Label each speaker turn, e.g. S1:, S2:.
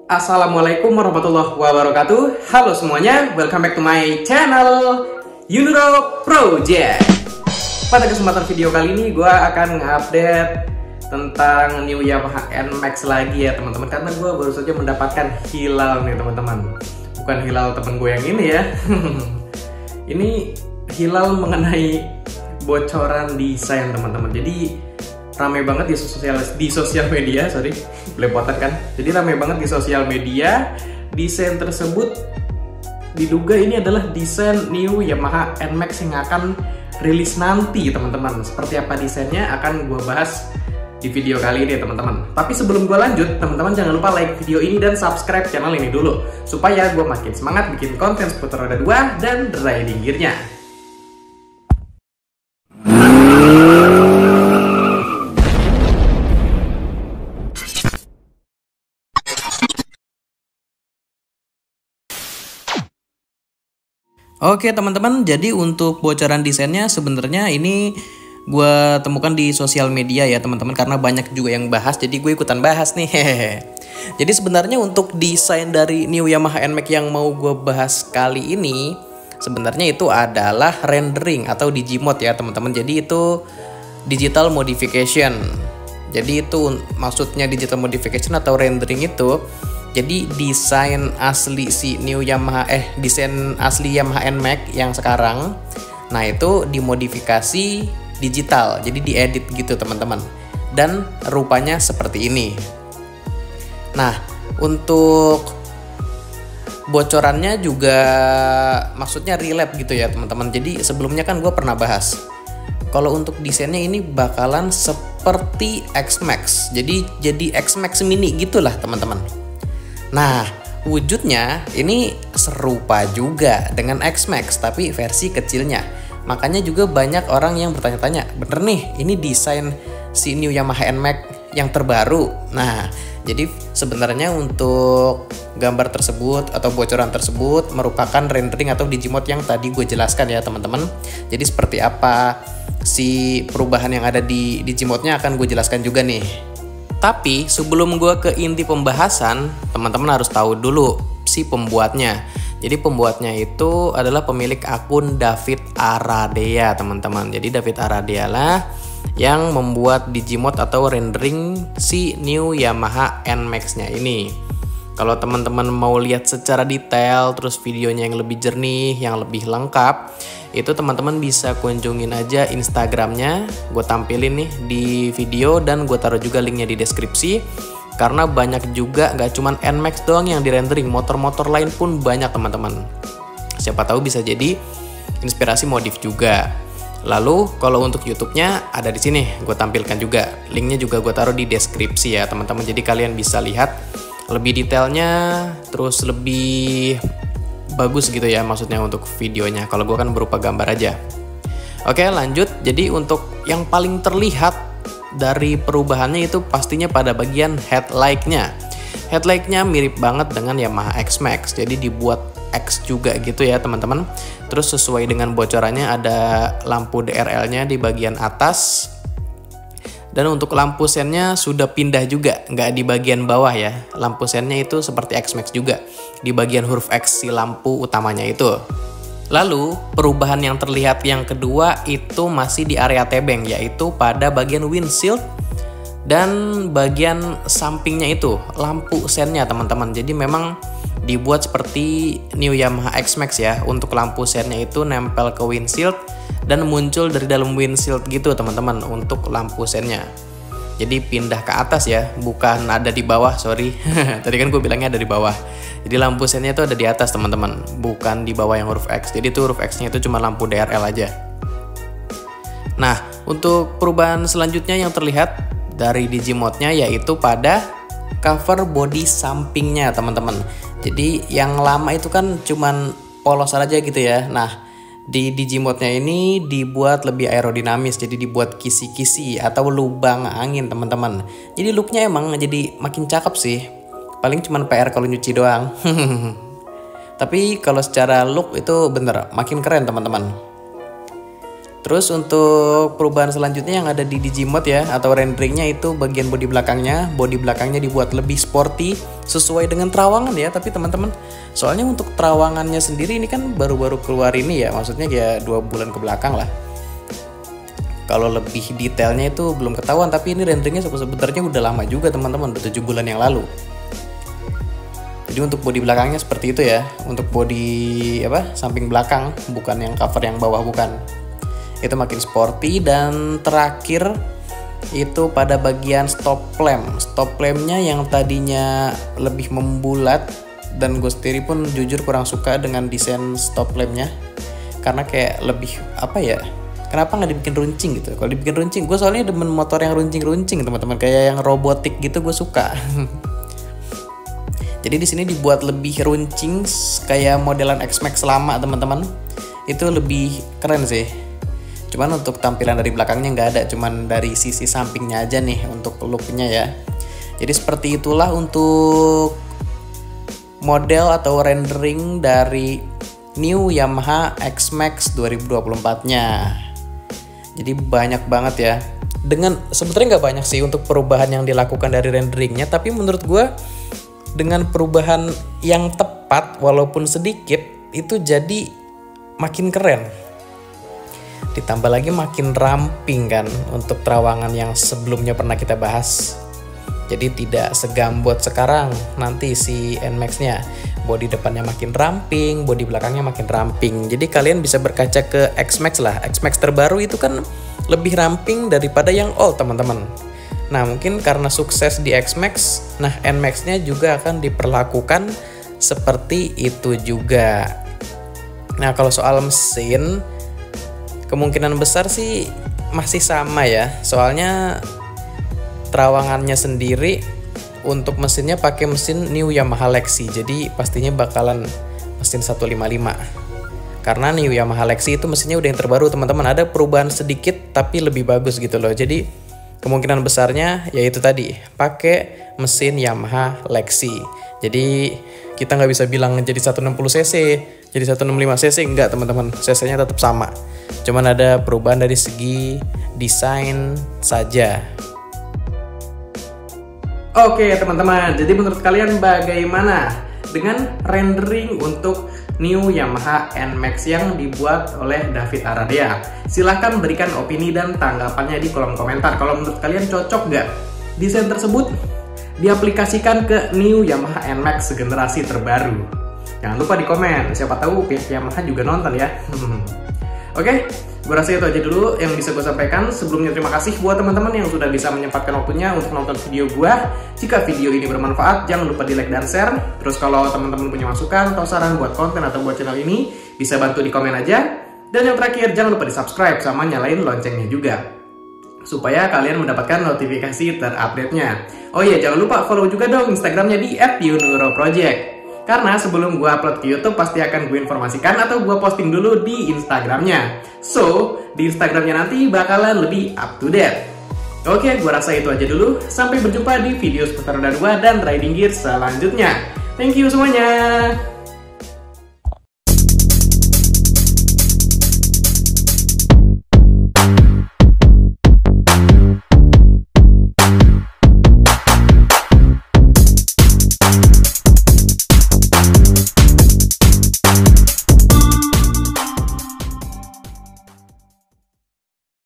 S1: Assalamualaikum warahmatullahi wabarakatuh. Halo semuanya, welcome back to my channel Yunuro Project. Pada kesempatan video kali ini gue akan ngupdate tentang new Yamaha NMAX lagi ya teman-teman. Karena gue baru saja mendapatkan hilal nih teman-teman. Bukan hilal temen gue yang ini ya. Ini hilal mengenai bocoran desain teman-teman. Jadi ramai banget di sosial media, belepotan kan. Jadi ramai banget di sosial media. Desain tersebut diduga ini adalah desain new Yamaha NMAX yang akan rilis nanti teman-teman. Seperti apa desainnya akan gue bahas di video kali ini teman-teman. Tapi sebelum gue lanjut, teman-teman jangan lupa like video ini dan subscribe channel ini dulu supaya gue makin semangat bikin konten seputar roda 2 dan riding gear-nya. Oke teman-teman, jadi untuk bocoran desainnya sebenarnya ini gue temukan di sosial media ya teman-teman, karena banyak juga yang bahas, jadi gue ikutan bahas nih. Jadi sebenarnya untuk desain dari new Yamaha NMAX yang mau gue bahas kali ini sebenarnya itu adalah rendering atau Digimod ya teman-teman. Jadi itu digital modification. Jadi itu maksudnya digital modification atau rendering itu. Jadi desain asli si new Yamaha desain asli Yamaha NMAX yang sekarang, nah itu dimodifikasi digital, jadi diedit gitu teman-teman. Dan rupanya seperti ini. Nah, untuk bocorannya juga maksudnya relap gitu ya teman-teman. Jadi sebelumnya kan gue pernah bahas. Kalau untuk desainnya ini bakalan seperti X-Max. Jadi X-Max mini gitulah teman-teman. Nah, wujudnya ini serupa juga dengan X-Max tapi versi kecilnya. Makanya juga banyak orang yang bertanya-tanya, bener nih ini desain si new Yamaha NMAX yang terbaru. Nah, jadi sebenarnya untuk gambar tersebut atau bocoran tersebut merupakan rendering atau Digimod yang tadi gue jelaskan ya teman-teman. Jadi seperti apa si perubahan yang ada di Digimodnya akan gue jelaskan juga nih. Tapi sebelum gue ke inti pembahasan, teman-teman harus tahu dulu si pembuatnya. Jadi pembuatnya itu adalah pemilik akun David Aradea teman-teman. Jadi David Aradea lah yang membuat Digimod atau rendering si new Yamaha NMAX-nya ini. Kalau teman-teman mau lihat secara detail terus videonya yang lebih jernih, yang lebih lengkap, itu teman-teman bisa kunjungin aja Instagramnya. Gue tampilin nih di video dan gue taruh juga linknya di deskripsi. Karena banyak juga, gak cuman NMAX doang yang di rendering, motor-motor lain pun banyak teman-teman. Siapa tahu bisa jadi inspirasi modif juga. Lalu kalau untuk YouTube-nya ada di sini, gue tampilkan juga. Linknya juga gue taruh di deskripsi ya teman-teman. Jadi kalian bisa lihat lebih detailnya, terus lebih bagus gitu ya maksudnya untuk videonya. Kalau gue kan berupa gambar aja. Oke lanjut. Jadi untuk yang paling terlihat dari perubahannya itu pastinya pada bagian headlight-nya. Headlight-nya mirip banget dengan Yamaha X-Max. Jadi dibuat X juga gitu ya teman-teman. Terus sesuai dengan bocorannya ada lampu DRL-nya di bagian atas. Dan untuk lampu sennya sudah pindah juga, nggak di bagian bawah ya. Lampu sennya itu seperti X-Max juga, di bagian huruf X si lampu utamanya itu. Lalu perubahan yang terlihat yang kedua itu masih di area tebeng, yaitu pada bagian windshield dan bagian sampingnya itu lampu sennya teman-teman. Jadi memang dibuat seperti new Yamaha X-Max ya. Untuk lampu sennya itu nempel ke windshield dan muncul dari dalam windshield gitu teman-teman untuk lampu sennya. Jadi pindah ke atas ya, bukan ada di bawah, sorry. Tadi kan gue bilangnya ada di bawah. Jadi lampu sennya itu ada di atas teman-teman, bukan di bawah yang huruf X. Jadi itu huruf X-nya itu cuma lampu DRL aja. Nah, untuk perubahan selanjutnya yang terlihat dari Digimod-nya yaitu pada cover body sampingnya teman-teman. Jadi yang lama itu kan cuman polos aja gitu ya. Nah, di Digimod-nya ini dibuat lebih aerodinamis, jadi dibuat kisi-kisi atau lubang angin teman-teman. Jadi looknya emang jadi makin cakep sih. Paling cuman PR kalau nyuci doang. Tapi kalau secara look itu bener makin keren teman-teman. Terus untuk perubahan selanjutnya yang ada di Digimod ya, atau renderingnya itu bagian bodi belakangnya. Bodi belakangnya dibuat lebih sporty sesuai dengan terawangan ya. Tapi teman-teman, soalnya untuk terawangannya sendiri ini kan baru-baru keluar ini ya, maksudnya ya 2 bulan ke belakang lah. Kalau lebih detailnya itu belum ketahuan, tapi ini renderingnya sebenarnya udah lama juga teman-teman, udah 7 bulan yang lalu. Jadi untuk bodi belakangnya seperti itu ya. Untuk bodi samping belakang, bukan yang cover yang bawah, bukan. Itu makin sporty. Dan terakhir itu pada bagian stop lamp. Stop lampnya yang tadinya lebih membulat, dan gue sendiri pun jujur kurang suka dengan desain stop lampnya, karena kayak lebih kenapa nggak dibikin runcing gitu. Kalau dibikin runcing, gue soalnya demen motor yang runcing teman-teman, kayak yang robotik gitu gue suka. Jadi di sini dibuat lebih runcing kayak modelan X-Max lama teman-teman. Itu lebih keren sih. Cuman untuk tampilan dari belakangnya nggak ada, cuman dari sisi sampingnya aja nih untuk looknya ya. Jadi seperti itulah untuk model atau rendering dari new Yamaha X-Max 2024-nya. Jadi banyak banget ya. Dengan sebenarnya nggak banyak sih untuk perubahan yang dilakukan dari renderingnya, tapi menurut gue dengan perubahan yang tepat walaupun sedikit itu jadi makin keren. Ditambah lagi makin ramping kan untuk terawangan yang sebelumnya pernah kita bahas. Jadi tidak segambot sekarang nanti si NMAX-nya. Bodi depannya makin ramping, bodi belakangnya makin ramping. Jadi kalian bisa berkaca ke X-Max lah. X-Max terbaru itu kan lebih ramping daripada yang old teman-teman. Nah mungkin karena sukses di X-Max, nah NMAX-nya juga akan diperlakukan seperti itu juga. Nah kalau soal mesin, kemungkinan besar sih masih sama ya. Soalnya terawangannya sendiri untuk mesinnya pakai mesin new Yamaha Lexi. Jadi pastinya bakalan mesin 155. Karena new Yamaha Lexi itu mesinnya udah yang terbaru teman-teman. Ada perubahan sedikit tapi lebih bagus gitu loh. Jadi kemungkinan besarnya yaitu tadi pakai mesin Yamaha Lexi. Jadi kita nggak bisa bilang jadi 160 cc, jadi 165 cc, enggak teman-teman. CC-nya tetap sama. Cuman ada perubahan dari segi desain saja. Oke teman-teman, jadi menurut kalian bagaimana dengan rendering untuk new Yamaha NMAX yang dibuat oleh David Aradea? Silahkan berikan opini dan tanggapannya di kolom komentar. Kalau menurut kalian cocok nggak desain tersebut diaplikasikan ke new Yamaha NMAX generasi terbaru? Jangan lupa di komen, siapa tahu pihak Yamaha juga nonton ya. Oke, gue rasa itu aja dulu yang bisa gue sampaikan. Sebelumnya terima kasih buat teman-teman yang sudah bisa menyempatkan waktunya untuk nonton video gue. Jika video ini bermanfaat, jangan lupa di like dan share. Terus kalau teman-teman punya masukan atau saran buat konten atau buat channel ini, bisa bantu di komen aja. Dan yang terakhir, jangan lupa di subscribe sama nyalain loncengnya juga, supaya kalian mendapatkan notifikasi terupdate-nya. Oh iya, jangan lupa follow juga dong Instagramnya di @yunuro_project. Karena sebelum gue upload ke YouTube pasti akan gue informasikan atau gue posting dulu di Instagramnya. So, di Instagramnya nanti bakalan lebih up to date. Oke, gue rasa itu aja dulu. Sampai berjumpa di video seputar roda 2 dan riding gear selanjutnya. Thank you semuanya.